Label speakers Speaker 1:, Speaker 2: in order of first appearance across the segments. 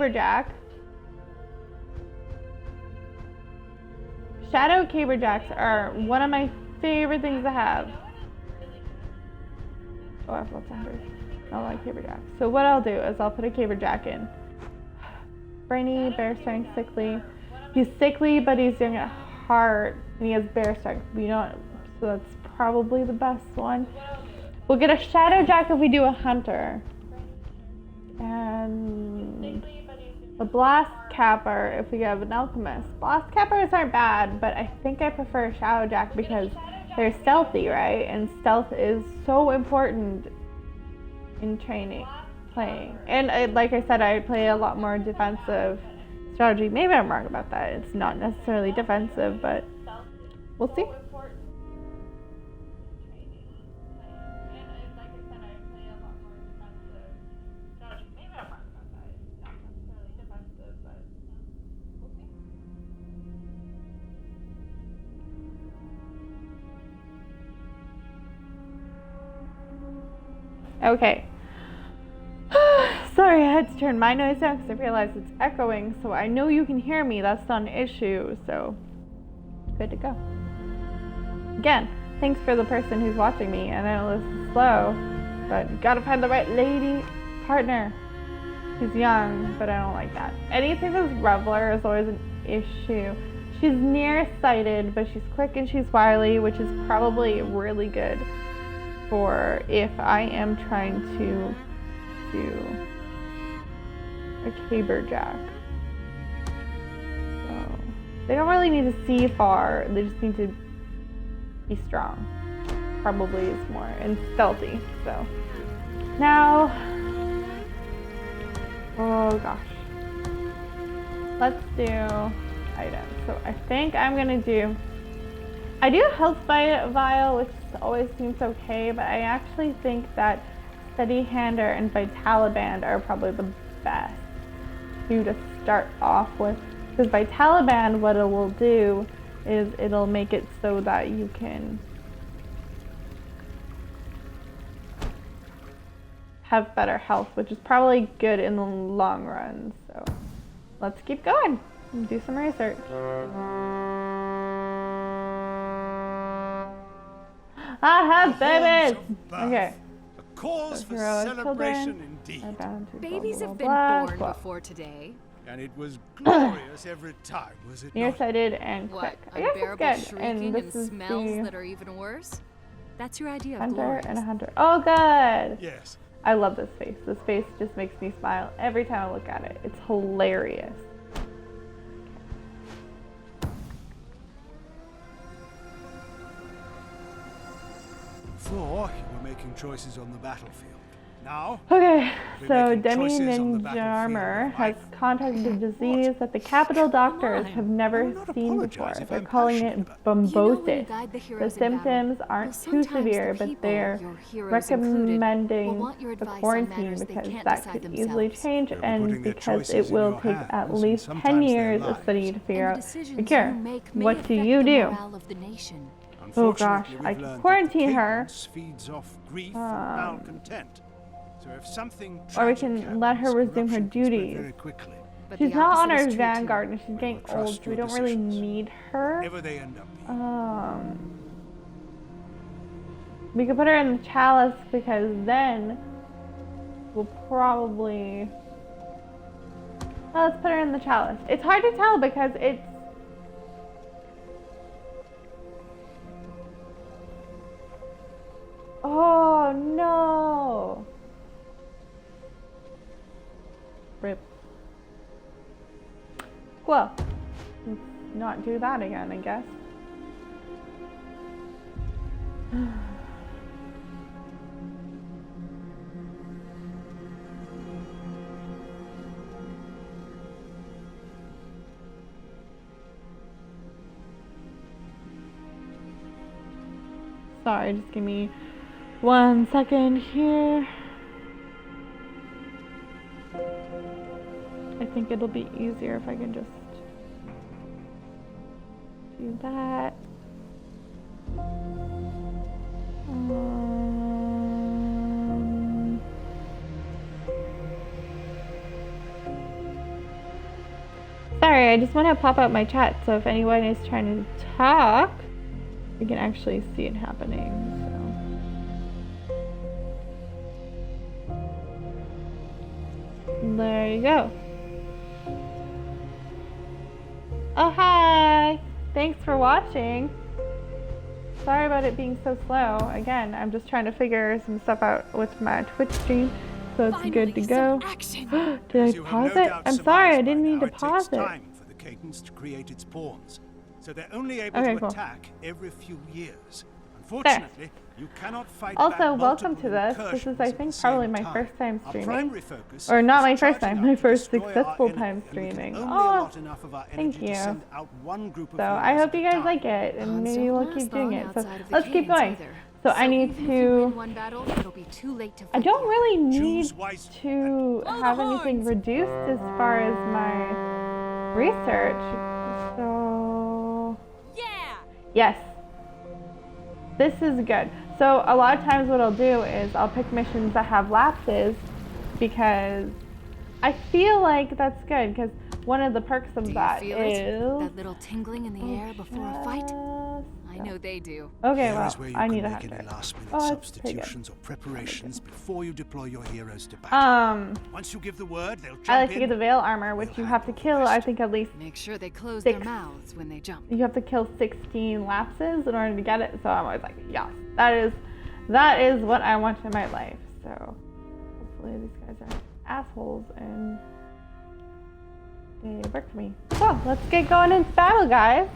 Speaker 1: caberjack. Shadow caberjacks are one of my favorite things to have. Oh, I have lots of hunters. I don't like caberjacks. So what I'll do is I'll put a caberjack in. Brainy, bear strength, sickly. He's sickly, but he's young at heart, and he has bear strength. So that's probably the best one. We'll get a shadow jack if we do a hunter. And a blast capper if we have an alchemist. Blast cappers aren't bad, but I think I prefer a shadow jack because they're stealthy, right? And stealth is so important in playing. And like I said, I play a lot more defensive strategy. Maybe I'm wrong about that. It's not necessarily defensive, but we'll see. Okay. Sorry, I had to turn my noise down because I realized it's echoing, so I know you can hear me. That's not an issue, so good to go. Again, thanks for the person who's watching me. I know this is slow, but you gotta find the right lady partner. She's young, but I don't like that. Anything that's Reveler is always an issue. She's nearsighted, but she's quick and she's wily, which is probably really good for if I am trying to do a caberjack. So they don't really need to see far, they just need to be strong. Probably is more, and stealthy. So now, oh gosh, let's do items. So I think I'm gonna do, I do health vial, which always seems okay, but I actually think that Steady Hander and Vitaliband are probably the best to start off with, because Vitaliband, what it will do is it'll make it so that you can have better health, which is probably good in the long run. So let's keep going and do some research. I have babies! Okay.
Speaker 2: A cause for celebration indeed.
Speaker 3: Babies have been born before today.
Speaker 2: And it was glorious every time, was it not?
Speaker 1: Nearsighted and quick.
Speaker 3: What,
Speaker 1: I guess
Speaker 3: unbearable
Speaker 1: it's good.
Speaker 3: shrieking
Speaker 1: And this is
Speaker 3: smells that are even worse? That's your idea of
Speaker 1: hunter
Speaker 3: glorious.
Speaker 1: and a hunter. Oh, good!
Speaker 2: Yes.
Speaker 1: I love this face. This face just makes me smile every time I look at it. It's hilarious.
Speaker 2: Before, you were making choices on the battlefield. Now,
Speaker 1: Okay,
Speaker 2: we're
Speaker 1: so
Speaker 2: making
Speaker 1: Demi
Speaker 2: choices on the
Speaker 1: Ninja
Speaker 2: battlefield
Speaker 1: Armor
Speaker 2: of
Speaker 1: has
Speaker 2: life.
Speaker 1: contracted a disease that the capital doctors have never
Speaker 2: will not
Speaker 1: seen
Speaker 2: apologize
Speaker 1: before.
Speaker 2: if
Speaker 1: They're
Speaker 2: I'm
Speaker 1: calling
Speaker 2: passionate
Speaker 1: it
Speaker 2: about it.
Speaker 3: You know when you
Speaker 1: bumbosis.
Speaker 3: guide the
Speaker 1: The
Speaker 3: heroes in
Speaker 1: symptoms
Speaker 3: battle,
Speaker 1: aren't
Speaker 3: well,
Speaker 1: too
Speaker 3: sometimes the
Speaker 1: severe, but
Speaker 3: people,
Speaker 1: they're
Speaker 3: your heroes included, will
Speaker 1: recommending
Speaker 3: want your
Speaker 1: the
Speaker 3: advice on
Speaker 1: quarantine
Speaker 3: matters they
Speaker 1: because
Speaker 3: can't
Speaker 1: that
Speaker 3: decide
Speaker 1: could easily
Speaker 3: themselves.
Speaker 1: change,
Speaker 2: They're
Speaker 1: and
Speaker 2: putting their
Speaker 1: because
Speaker 2: choices
Speaker 1: it
Speaker 2: in
Speaker 1: will
Speaker 2: your
Speaker 1: take
Speaker 2: hands,
Speaker 1: at
Speaker 2: and
Speaker 1: least 10
Speaker 2: sometimes their
Speaker 1: years of
Speaker 2: lives.
Speaker 1: study to figure
Speaker 3: And
Speaker 1: out
Speaker 3: decisions
Speaker 1: the cure.
Speaker 3: you make may
Speaker 1: What do
Speaker 3: affect
Speaker 1: you
Speaker 3: the
Speaker 1: do?
Speaker 3: morale of the nation.
Speaker 1: Oh gosh,
Speaker 2: Unfortunately,
Speaker 1: I
Speaker 2: we've
Speaker 1: can
Speaker 2: learned that
Speaker 1: quarantine
Speaker 2: the
Speaker 1: her.
Speaker 2: cadence feeds off grief and malcontent. So if something
Speaker 1: Or we
Speaker 2: tragic
Speaker 1: can let her
Speaker 2: happens,
Speaker 1: resume her
Speaker 2: corruption can spread
Speaker 1: duties.
Speaker 2: very quickly.
Speaker 3: But
Speaker 1: She's
Speaker 3: the
Speaker 1: not on
Speaker 3: opposite
Speaker 1: our
Speaker 3: is true, too.
Speaker 1: vanguard and she's
Speaker 2: We
Speaker 1: getting
Speaker 2: will trust
Speaker 1: old, so we
Speaker 2: your
Speaker 1: don't really
Speaker 2: decisions.
Speaker 1: need her.
Speaker 2: Whatever they end up being.
Speaker 1: We could put her in the Chalice because then we'll probably. Well, let's put her in the Chalice. It's hard to tell because it's. Oh no! Rip. Well, let's not do that again, I guess. Sorry, just give me 1 second here. I think it'll be easier if I can just do that. Sorry, I just want to pop up my chat so if anyone is trying to talk, you can actually see it happening. So. There you go. Oh, hi! Thanks for watching. Sorry about it being so slow. Again, I'm just trying to figure some stuff out with my Twitch stream, so it's good to go. Did I pause it? I'm sorry, I didn't mean to pause it.
Speaker 2: Time for the cadence to create its pawns, so they're only able to attack every few years. Unfortunately, you cannot fight
Speaker 1: also, welcome to this. This is, I think, probably my first time streaming. Or not my first time, my first successful time streaming. Oh, thank you. So, I hope you guys like it, and maybe we'll keep doing it. So, let's keep going. So, I need to... I don't really need to have anything reduced as far as my research. So... Yes. This is good. So a lot of times what I'll do is I'll pick missions that have lapses because I feel like that's good because one of the perks of that is
Speaker 3: that little tingling in the air before a fight. I know they do.
Speaker 1: Okay, well, I need a hunter.
Speaker 2: Substitutions or preparations before you deploy your heroes to battle. Once you give the word, they'll jump
Speaker 1: I like to get the veil armor, which you have to kill, I think, at least
Speaker 3: make sure they close their mouths when they jump.
Speaker 1: You have to kill 16 lapses in order to get it, so I'm always like, yes, that is what I want in my life. So hopefully these guys are assholes and they work for me. So let's get going into battle, guys.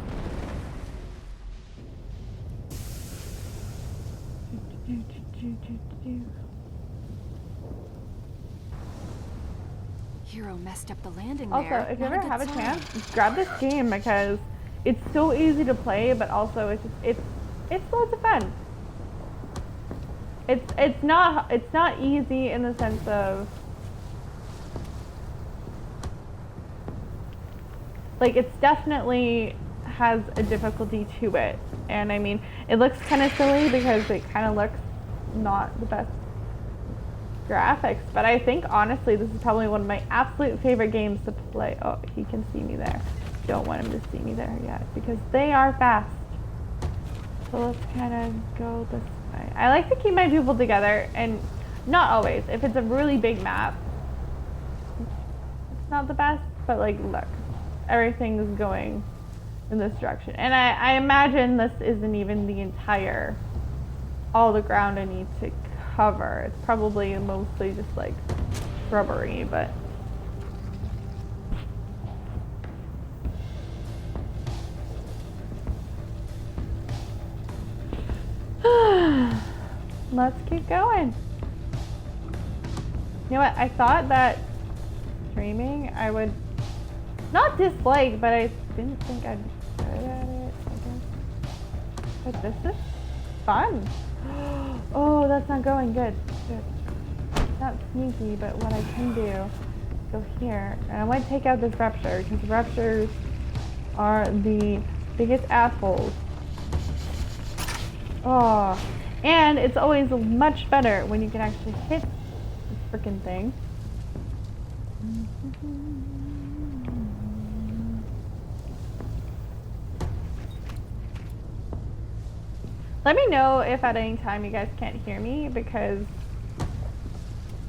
Speaker 3: Hero messed up the landing
Speaker 1: also,
Speaker 3: there.
Speaker 1: if you ever have a chance, grab this game because it's so easy to play, but also it's loads of fun. It's not easy in the sense of like it's definitely has a difficulty to it, and I mean it looks kind of silly because it kind of looks not the best graphics, but I think honestly this is probably one of my absolute favorite games to play. Oh, he can see me there. Don't want him to see me there yet because they are fast. So let's kind of go this way. I like to keep my people together, and not always. If it's a really big map, it's not the best, but like look, everything is going in this direction. And I imagine this isn't even the entire, all the ground I need to cover. It's probably mostly just like shrubbery, but let's keep going. You know what? I thought that streaming I would not dislike, but I didn't think I'd be good at it, I guess. But this is fun. Oh, that's not going good. Good. Not sneaky, but what I can do is go here. And I want to take out this rupture, because ruptures are the biggest assholes. Oh, and it's always much better when you can actually hit this freaking thing. Let me know if at any time you guys can't hear me, because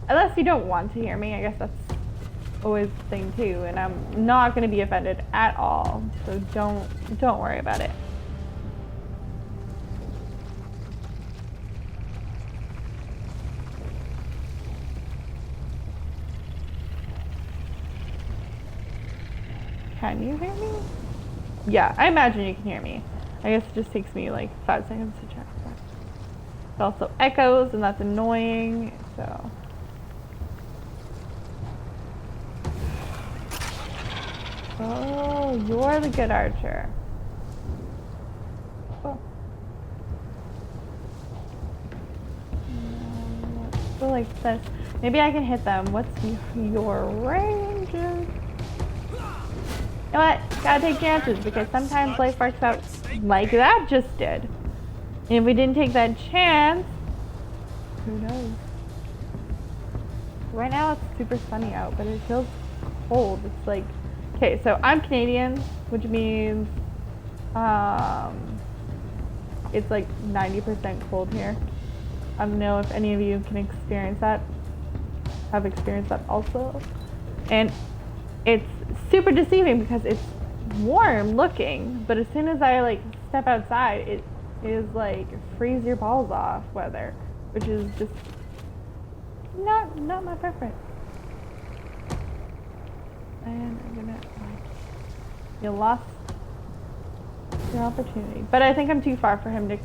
Speaker 1: unless you don't want to hear me, I guess that's always the thing too, and I'm not going to be offended at all, so don't worry about it. Can you hear me? Yeah, I imagine you can hear me. I guess it just takes me like 5 seconds to check that. It also echoes, and that's annoying, so. Oh, you're the good archer. Oh. Let's go like this. Maybe I can hit them. What's your range? You know what? Gotta take chances, because sometimes life works out like that just did. And if we didn't take that chance, who knows? Right now it's super sunny out, but it feels cold. It's like Okay, so I'm Canadian, which means it's like 90% cold here. I don't know if any of you can experience that, have experienced that also. And it's super deceiving because it's warm looking, but as soon as I like step outside, it is like freeze your balls off weather, which is just not my preference. And I'm gonna you lost your opportunity. But I think I'm too far for him to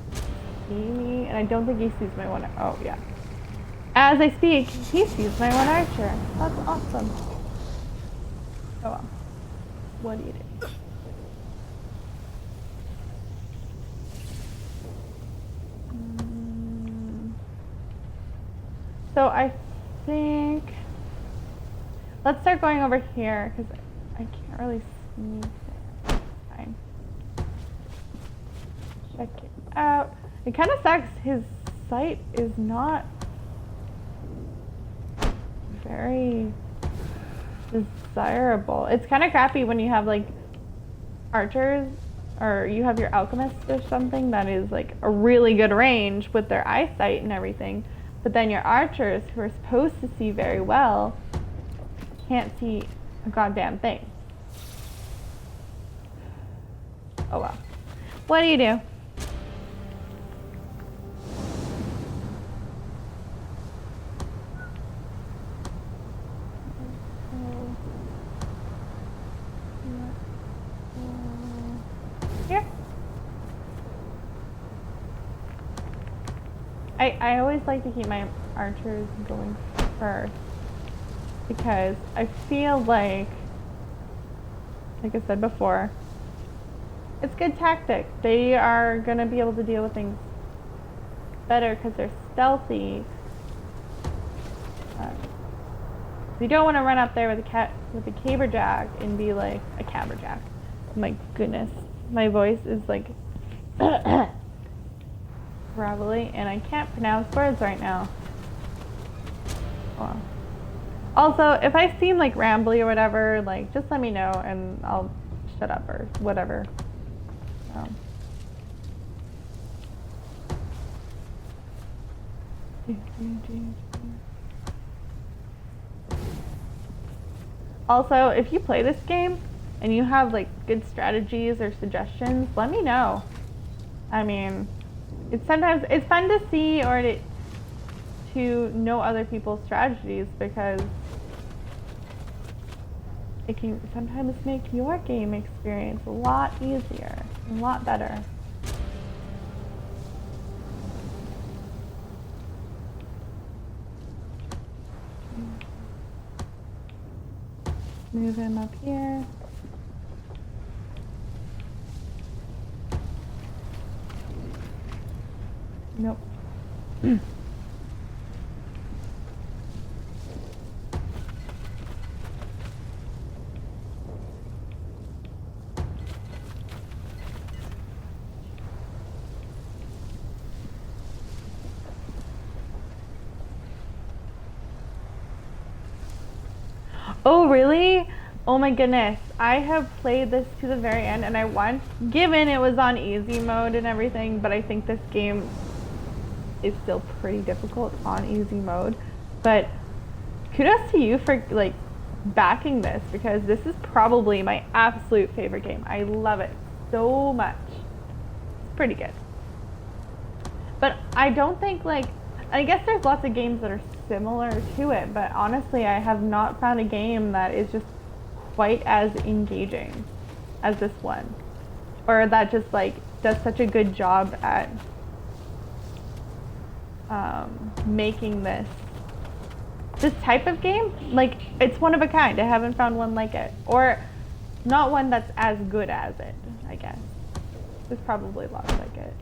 Speaker 1: see me, and I don't think he sees my one. Oh yeah. As I speak, he sees my one archer. That's awesome. Oh well. What do you do? So I think let's start going over here because I can't really sneak there. Fine. Check it out. It kind of sucks. His sight is not very desirable. It's kind of crappy when you have like archers or you have your alchemist or something that is like a really good range with their eyesight and everything. But then your archers, who are supposed to see very well, can't see a goddamn thing. Oh well. What do you do? Here. I always like to keep my archers going first because I feel like I said before, it's good tactic. They are going to be able to deal with things better because they're stealthy. You don't want to run up there with a caberjack and be like a caberjack. My goodness, my voice is like gravelly, and I can't pronounce words right now. Well. Also, if I seem like rambly or whatever, like just let me know and I'll shut up or whatever. Also, if you play this game and you have like good strategies or suggestions, let me know. I mean, it's fun to see or to know other people's strategies because it can sometimes make your game experience a lot easier, a lot better. Move him up here. Nope. Oh, really? Oh my goodness. I have played this to the very end and I won, given it was on easy mode and everything, but I think this game is still pretty difficult on easy mode. But kudos to you for like backing this because this is probably my absolute favorite game. I love it so much. It's pretty good. But I don't think I guess there's lots of games that are similar to it, but honestly I have not found a game that is just quite as engaging as this one, or that just like does such a good job at making this type of game like it's one of a kind. I haven't found one like it, or not one that's as good as it. I guess there's probably lots like it.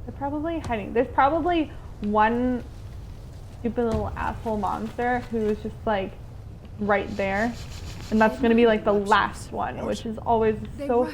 Speaker 1: They're probably hiding. There's probably one stupid little asshole monster who's just like right there, and that's gonna be like the last one, which is always so frustrating.